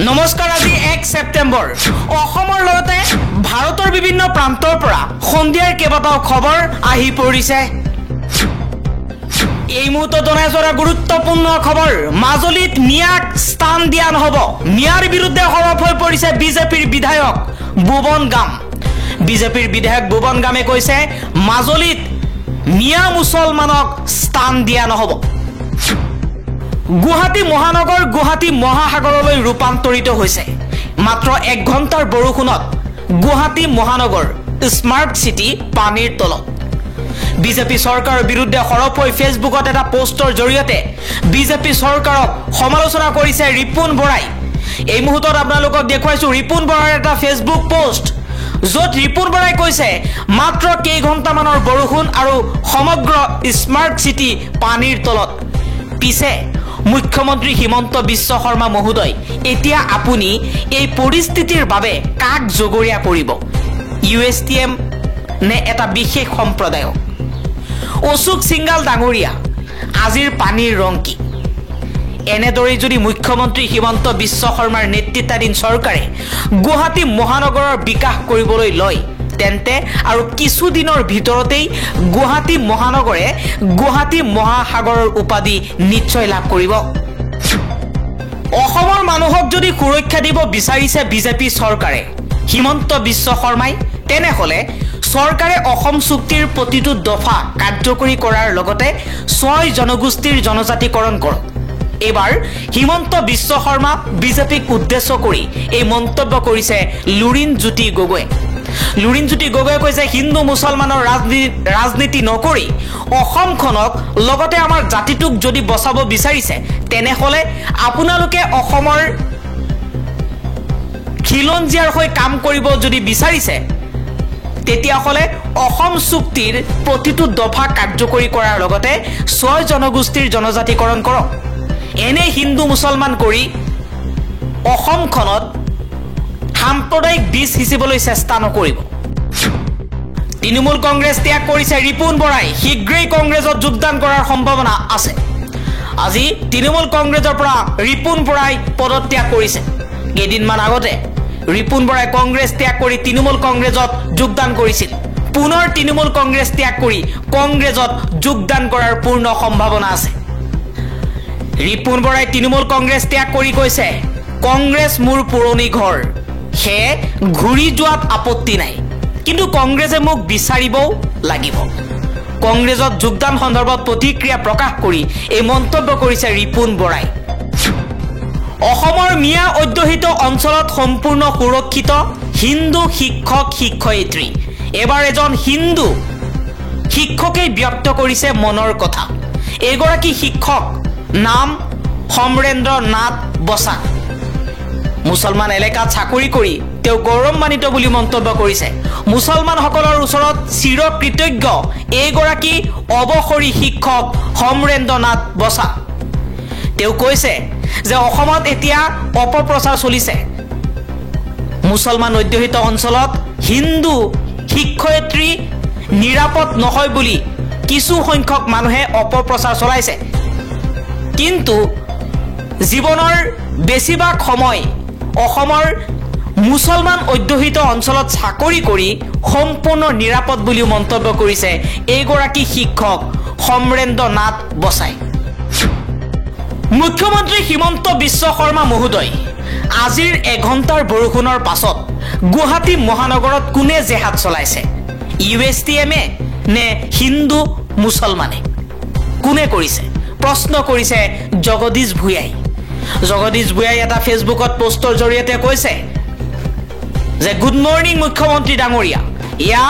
নমস্কাৰ আজি 1 সেপ্টেম্বৰ অসমৰ লগতে ভাৰতৰ বিভিন্ন প্ৰান্তৰ পৰা সন্ধিয়াৰ কেইবাটাও খবৰ আহি পৰিছে এই মুহূৰ্তত জনাই যোৱা গুৰুত্বপূৰ্ণ খবৰ মাজুলীত মিয়াক স্থান দিয়া নহব মিয়াৰ বিৰুদ্ধে সৰব হৈ পৰিছে বিজেপিৰ বিধায়ক ভুৱন গাম বিজেপিৰ বিধায়ক ভুৱন গামে কৈছে মাজুলীত মিয়া মুছলমানক স্থান দিয়া নহব গুৱাহাটী মহানগৰ গুৱাহাটী মহাসাগৰলৈ ৰূপান্তৰিত হৈছে মাত্ৰ 1 ঘণ্টাৰ বৰষুণত গুৱাহাটী মহানগৰ স্মাৰ্ট সিটি পানীৰ তলত বিজেপি চৰকাৰৰ বিৰুদ্ধে সৰব হৈ ফেচবুকত এটা পোষ্টৰ জৰিয়তে বিজেপি চৰকাৰক সমালোচনা কৰিছে ৰিপুন বৰাই এই মুহূৰ্তত আপোনালোকক দেখুৱাইছো ৰিপুন বৰাৰ এটা ফেচবুক পোষ্ট য'ত ৰিপুন বৰাই কৈছে মাত্ৰ কেই ঘণ্টামানৰ বৰষুণ আৰু সমগ্ৰ স্মাৰ্ট সিটি পানীৰ তলত পিছে মুখ্যমন্ত্ৰী হিমন্ত বিশ্ব শৰ্মা মহোদয় এতিয়া আপুনি এই পৰিস্থিতিৰ বাবে কাক জগৰীয়া কৰিব ইউএছটিএম নে এটা বিশেষ সম্প্ৰদায়ক অশোক সিংগাল ডাঙৰীয়া আজিৰ পানীৰ ৰং কি এনেদৰে যদি মুখ্যমন্ত্ৰী হিমন্ত বিশ্ব শৰ্মাৰ নেতৃত্বাধীন চৰকাৰে গুৱাহাটী মহানগৰৰ বিকাশ কৰিবলৈ লয় তেন্তে আৰু কিছু দিনৰ ভিতৰতেই গুৱাহাটী মহানগৰে গুৱাহাটী মহাসাগৰৰ উপাধি নিশ্চয় লাভ কৰিব অসমৰ মানুহক যদি সুৰক্ষা দিব বিচাৰিছে বিজেপি চৰকাৰে হিমন্ত বিশ্ব শৰ্মাই তেনেহলে চৰকাৰে অসম চুক্তিৰ প্ৰতিটো দফা কাৰ্যকৰী কৰাৰ লগতে 6 জনগোষ্ঠীৰ জনজাতিকৰণ কৰক এবাৰ হিমন্ত বিশ্ব শৰ্মা বিজেপিক উদ্দেশ্য কৰি এই মন্তব্য কৰিছে লুৰিণ জ্যোতি গগৈয়ে কৈছে হিন্দু মুছলমানৰ ৰাজনীতি নকৰি অসমখনক লগতে আমাৰ জাতিটোক যদি বচাব বিচাৰিছে তেনেহলে আপোনালোকে অসমৰ খিলঞ্জীয়াৰ হৈ কাম কৰিব যদি বিচাৰিছে তেতিয়াহলে অসম চুক্তিৰ প্ৰতিটো দফা কাৰ্যকৰী কৰাৰ লগতে 6 জনগোষ্ঠীৰ জনজাতিকৰণ কৰক এনে হিন্দু মুছলমান কৰি অসমখনত সাম্প্ৰদায়িক বীজ সিঁচিবলৈ চেষ্টা নকৰিব তৃণমূল কংগ্ৰেছ ত্যাগ কৰিছে ৰিপুন বৰাই শীঘ্ৰেই কংগ্ৰেছত যোগদান কৰাৰ সম্ভাৱনা আছে আজি তৃণমূল কংগ্ৰেছৰ পৰা ৰিপুন বৰাই পদত্যাগ কৰিছে কেইদিনমান আগতে ৰিপুন বৰাই কংগ্ৰেছ ত্যাগ কৰি তৃণমূল কংগ্ৰেছত যোগদান কৰিছিল পুনৰ তৃণমূল কংগ্ৰেছ ত্যাগ কৰি কংগ্ৰেছত যোগদান কৰাৰ পূৰ্ণ সম্ভাৱনা আছে ৰিপুন বৰাই তৃণমূল কংগ্ৰেছ ত্যাগ কৰি কৈছে কংগ্ৰেছ মোৰ পুৰণি ঘৰ হে ঘূৰি যোৱাত আপত্তি নাই কিন্তু কংগ্ৰেছে মোক বিচাৰিবও লাগিব কংগ্ৰেছত যোগদান সন্দৰ্ভত প্ৰতিক্ৰিয়া প্ৰকাশ কৰি এই মন্তব্য কৰিছে ৰিপুন বৰাই অসমৰ মিয়া অধ্যুষিত অঞ্চলত সম্পূৰ্ণ সুৰক্ষিত হিন্দু শিক্ষক শিক্ষয়িত্ৰী এবাৰ এজন হিন্দু শিক্ষকেই ব্যক্ত কৰিছে মনৰ কথা এগৰাকী শিক্ষক নাম সমৰেন্দ্ৰ নাথ বসা মুছলমান এলেকাত চাকৰি কৰি তেওঁ গৌৰৱান্বিত বুলি মন্তব্য কৰিছে মুছলমানসকলৰ ওচৰত চিৰকৃতজ্ঞ এগৰাকী অৱসৰী শিক্ষক সমৰেন্দ্ৰ নাথ বসা তেওঁ কৈছে যে অসমত এতিয়া অপপ্ৰচাৰ চলিছে মুছলমান অধ্যুষিত অঞ্চলত হিন্দু শিক্ষয়িত্ৰী নিৰাপদ নহয় বুলি কিছু সংখ্যক মানুহে অপপ্ৰচাৰ চলাইছে কিন্তু জীৱনৰ বেছিভাগ সময় অসমৰ মুছলমান অধ্যুষিত অঞ্চলত চাকৰি কৰি সম্পূৰ্ণ নিৰাপদ বুলি মন্তব্য কৰিছে এগৰাকী শিক্ষক সমৰেন্দ্ৰ নাথ বসাই মুখ্যমন্ত্ৰী হিমন্ত বিশ্ব শৰ্মা মহোদয় আজিৰ 1 ঘণ্টাৰ বৰষুণৰ পাছত গুৱাহাটী মহানগৰত কোনে জেহাদ চলাইছে ইউএছটিএমে নে হিন্দু মুছলমানে কোনে কৰিছে প্ৰশ্ন কৰিছে জগদীশ ভূঞাই এটা ফেচবুকত পোষ্টৰ জৰিয়তে কৈছে যে গুড মৰ্নিং মুখ্যমন্ত্ৰী ডাঙৰীয়া ইয়া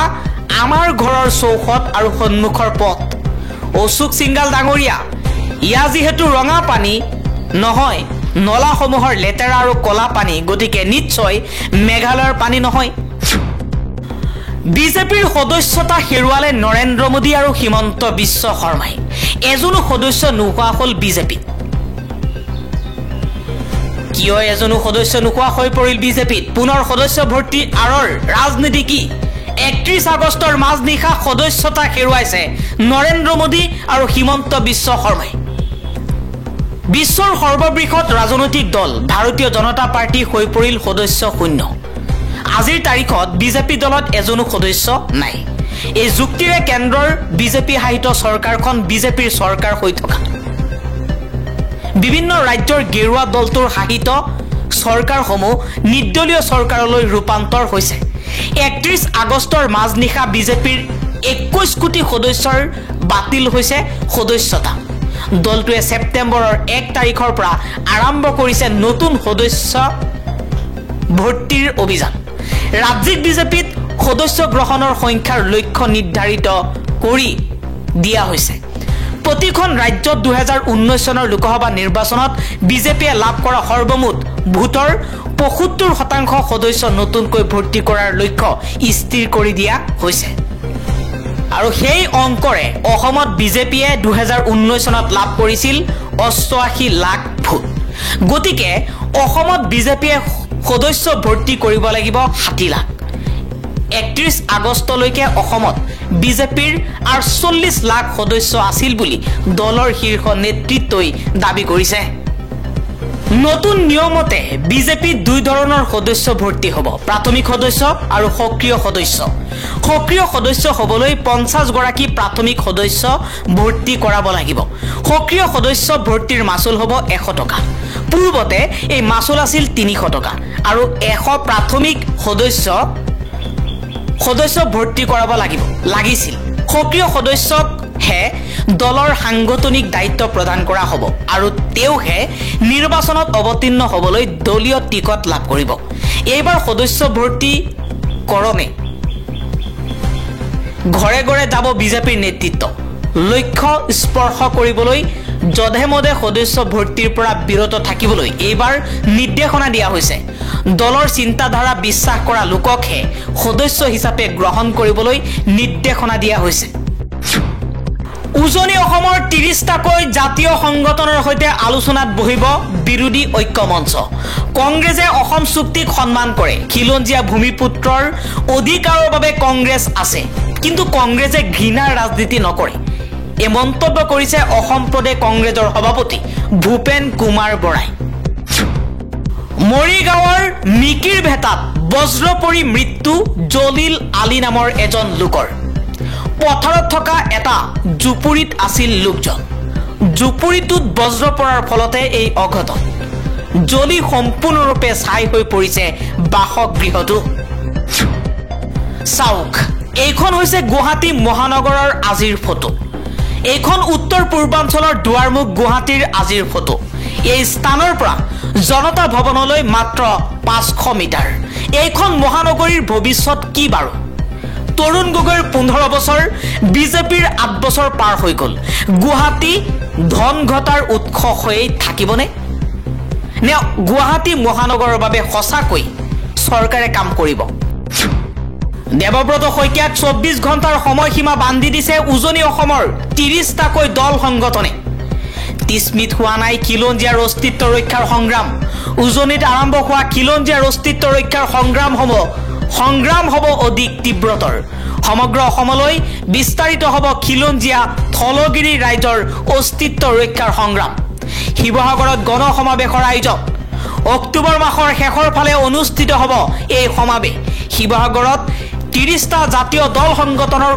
আমাৰ ঘৰৰ চৌহদ আৰু সন্মুখৰ পথ অশোক সিংগাল ডাঙৰীয়া ইয়া যিহেতু ৰঙা পানী নহয় নলাসমূহৰ লেতেৰা আৰু কলা পানী গতিকে নিশ্চয় মেঘালয়ৰ পানী নহয় বিজেপিৰ সদস্যতা হেৰুৱালে নৰেন্দ্ৰ মোদী আৰু হিমন্ত বিশ্ব শৰ্মাই এজনো সদস্য নোহোৱা হ'ল বিজেপি কিয় এজনো সদস্য নোহোৱা হৈ পৰিল বিজেপিত পুনৰ সদস্য ভৰ্তি আৰৰ ৰাজনীতি কি 31 আগষ্টৰ মাজনিশা সদস্যতা হেৰুৱাইছে নৰেন্দ্ৰ মোদী আৰু হিমন্ত বিশ্ব শৰ্মাই বিশ্বৰ সৰ্ববৃহৎ ৰাজনৈতিক দল ভাৰতীয় জনতা পাৰ্টি হৈ পৰিল সদস্য শূন্য। আজিৰ তাৰিখত বিজেপি দলত এজনো সদস্য নাই। এই যুক্তিৰে কেন্দ্ৰৰ বিজেপি শাসিত চৰকাৰখন বিজেপিৰ চৰকাৰ হৈ থকা। বিভিন্ন ৰাজ্যৰ গেৰুৱা দলটোৰ শাসিত চৰকাৰসমূহ নিৰ্দলীয় চৰকাৰলৈ ৰূপান্তৰ হৈছে। ৩১ আগষ্টৰ মাজনিশা বিজেপিৰ ২১ কোটি সদস্যৰ বাতিল হৈছে সদস্যতা। দলটোৱে ছেপ্টেম্বৰৰ ১ তাৰিখৰ পৰা আৰম্ভ কৰিছে নতুন সদস্য ভৰ্তিৰ অভিযান। ৰাজ্যিক বিজেপিত সদস্য গ্ৰহণৰ সংখ্যাৰ লক্ষ্য নিৰ্ধাৰিত কৰি দিয়া হৈছে। প্ৰতিখন ৰাজ্যত ২০১৯ চনৰ লোকসভা নিৰ্বাচনত বিজেপিয়ে লাভ কৰা সৰ্বমুঠ ভোটৰ ৭৫% সদস্য নতুনকৈ ভৰ্তি কৰাৰ লক্ষ্য স্থিৰ কৰি দিয়া হৈছে। আৰু সেই অংকৰে অসমত বিজেপিয়ে ২০১৯ চনত লাভ কৰিছিল ৮৮ লাখ ভোট। গতিকে অসমত বিজেপিয়ে সদস্য ভৰ্তি কৰিব লাগিব ৬০ লাখ। ৩১ আগষ্টলৈকে অসমত বিজেপিৰ ৪৮ লাখ সদস্য আছিল বুলি দলৰ শীৰ্ষ নেতৃত্বই দাবী কৰিছে। নতুন নিয়মতে বিজেপিত দুই ধৰণৰ সদস্য ভৰ্তি হ'ব, প্ৰাথমিক সদস্য আৰু সক্ৰিয় সদস্য। সক্ৰিয় সদস্য হ'বলৈ ৫০ গৰাকী প্ৰাথমিক সদস্য ভৰ্তি কৰাব লাগিব। সক্ৰিয় সদস্য ভৰ্তিৰ মাচুল হ'ব ১০০ টকা। পূৰ্বতে এই মাচুল আছিল ৩০০ টকা আৰু ১০০ প্ৰাথমিক সদস্য ভৰ্তি কৰাব লাগিছিল। সক্ৰিয় সদস্যকহে দলৰ সাংগঠনিক দায়িত্ব প্ৰদান কৰা হ'ব আৰু তেওঁহে নিৰ্বাচনত অৱতীৰ্ণ হ'বলৈ দলীয় টিকট লাভ কৰিব। এইবাৰ সদস্য ভৰ্তি কৰমে ঘৰে ঘৰে যাব বিজেপিৰ নেতৃত্ব। লক্ষ্য স্পৰ্শ কৰিবলৈ যধে মধে সদস্য ভৰ্তিৰ পৰা বিৰত থাকিবলৈ এইবাৰ নিৰ্দেশনা দিয়া হৈছে। দলৰ চিন্তাধাৰা বিশ্বাস কৰা লোককহে সদস্য হিচাপে গ্ৰহণ কৰিবলৈ নিৰ্দেশনা দিয়া হৈছে। উজনি অসমৰ ৩০টাকৈ জাতীয় সংগঠনৰ সৈতে আলোচনাত বহিব বিৰোধী ঐক্য মঞ্চ। কংগ্ৰেছে অসম চুক্তিক সন্মান কৰে। খিলঞ্জীয়া ভূমিপুত্ৰৰ অধিকাৰৰ বাবে কংগ্ৰেছ আছে, কিন্তু কংগ্ৰেছে ঘৃণাৰ ৰাজনীতি নকৰে। এই মন্তব্য কৰিছে অসম প্ৰদেশ কংগ্ৰেছৰ সভাপতি ভূপেন কুমাৰ বৰাই। মৰিগাঁৱৰ মিকিৰ ভেটাত বজ্ৰ পৰি মৃত্যু জলিল আলী নামৰ এজন লোকৰ। পথাৰত থকা এটা জুপুৰিত আছিল লোকজন। জুপুৰিটোত বজ্ৰ পৰাৰ ফলতে এই অঘটন। জ্বলি সম্পূৰ্ণৰূপে ছাই হৈ পৰিছে বাসগৃহটো। চাওক, এইখন হৈছে গুৱাহাটী মহানগৰৰ আজিৰ ফটো। এইখন উত্তৰ পূৰ্বাঞ্চলৰ দুৱাৰমুখ গুৱাহাটীৰ আজিৰ ফটো। এই স্থানৰ পৰা জনতা ভৱনলৈ মাত্ৰ ৫০০ মিটাৰ। এইখন মহানগৰীৰ ভৱিষ্যত কি বাৰু? তৰুণ গগৈৰ ১৫ বছৰ, বিজেপিৰ ৮ বছৰ পাৰ হৈ গ'ল। গুৱাহাটী ধন ঘটাৰ উৎস হৈয়ে থাকিবনে? নে গুৱাহাটী মহানগৰৰ বাবে সঁচাকৈ চৰকাৰে কাম কৰিব? দেৱব্ৰত শইকীয়াক ২৪ ঘণ্টাৰ সময়সীমা বান্ধি দিছে উজনি অসমৰ ৩০টাকৈ দল সংগঠনে। ৩০ মিনিট হোৱা নাই খিলঞ্জীয়াৰ অস্তিত্ব ৰক্ষাৰ সংগ্ৰাম। উজনিত আৰম্ভ হোৱা খিলঞ্জীয়াৰ অস্তিত্ব ৰক্ষাৰ সংগ্ৰাম হ'ব অধিক তীব্ৰতৰ। সমগ্ৰ অসমলৈ বিস্তাৰিত হ'ব খিলঞ্জীয়া থলগিৰি ৰাইজৰ অস্তিত্ব ৰক্ষাৰ সংগ্ৰাম। শিৱসাগৰত গণ সমাৱেশৰ আয়োজন। অক্টোবৰ মাহৰ শেষৰ ফালে অনুষ্ঠিত হ'ব এই সমাৱেশ। শিৱসাগৰত ৩০টা জাতীয় দল সংগঠনৰ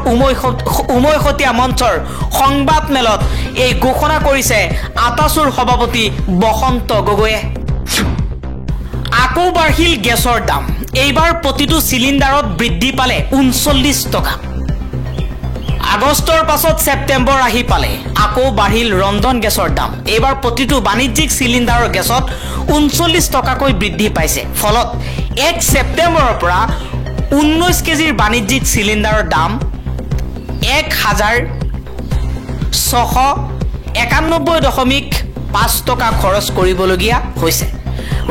উমৈহতীয়া মঞ্চৰ সংবাদ মেলত এই ঘোষণা কৰিছে আটাছুৰ সভাপতি বসন্ত গগৈয়ে। আকৌ বাঢ়িল গেছৰ দাম। এইবাৰ প্ৰতিটো চিলিণ্ডাৰত বৃদ্ধি পালে ৩৯ টকা। আগষ্টৰ পাছত ছেপ্টেম্বৰ আহি পালে আকৌ বাঢ়িল ৰন্ধন গেছৰ দাম। এইবাৰ প্ৰতিটো বাণিজ্যিক চিলিণ্ডাৰৰ গেছত ৩৯ টকাকৈ বৃদ্ধি পাইছে। ফলত ১ ছেপ্টেম্বৰৰ পৰা ১৯ কেজিৰ বাণিজ্যিক চিলিণ্ডাৰৰ দাম ১,৬৯১.৫ টকা খৰচ কৰিবলগীয়া হৈছে।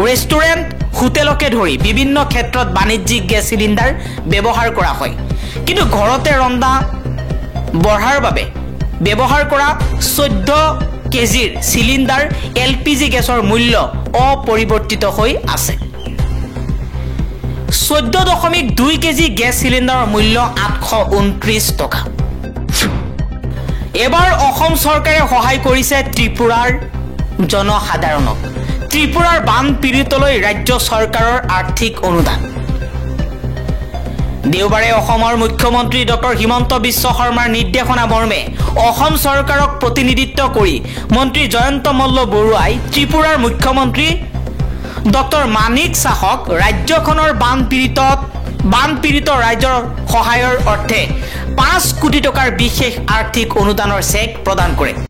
ৰেষ্টুৰেণ্ট, হোটেলকে ধৰি বিভিন্ন ক্ষেত্ৰত বাণিজ্যিক গেছ চিলিণ্ডাৰ ব্যৱহাৰ কৰা হয়, কিন্তু ঘৰতে ৰন্ধা বঢ়াৰ বাবে ব্যৱহাৰ কৰা ১৪ কেজিৰ চিলিণ্ডাৰ LPG গেছৰ মূল্য অপৰিৱৰ্তিত হৈ আছে। ১৪.২ কেজি গেছ চিলিণ্ডাৰৰ মূল্য ৮২৯ টকা। এবাৰ অসম চৰকাৰে সহায় কৰিছে ত্ৰিপুৰাৰ জনসাধাৰণক ত্ৰিপুৰাৰ বান পীড়িতলৈ ৰাজ্য চৰকাৰৰ আৰ্থিক অনুদান। দেওবাৰে অসমৰ মুখ্যমন্ত্ৰী ডক্টৰ হিমন্ত বিশ্ব শৰ্মাৰ নিৰ্দেশনা মৰ্মে অসম চৰকাৰক প্ৰতিনিধিত্ব কৰি মন্ত্ৰী জয়ন্ত মল্ল বৰুৱাই ত্ৰিপুৰাৰ মুখ্যমন্ত্ৰী ডক্টৰ মানিক চাহক ৰাজ্যখনৰ বানপীড়িত ৰাইজৰ সহায়ৰ অৰ্থে 5 কোটি টকাৰ বিশেষ আৰ্থিক অনুদানৰ চেক প্ৰদান কৰে।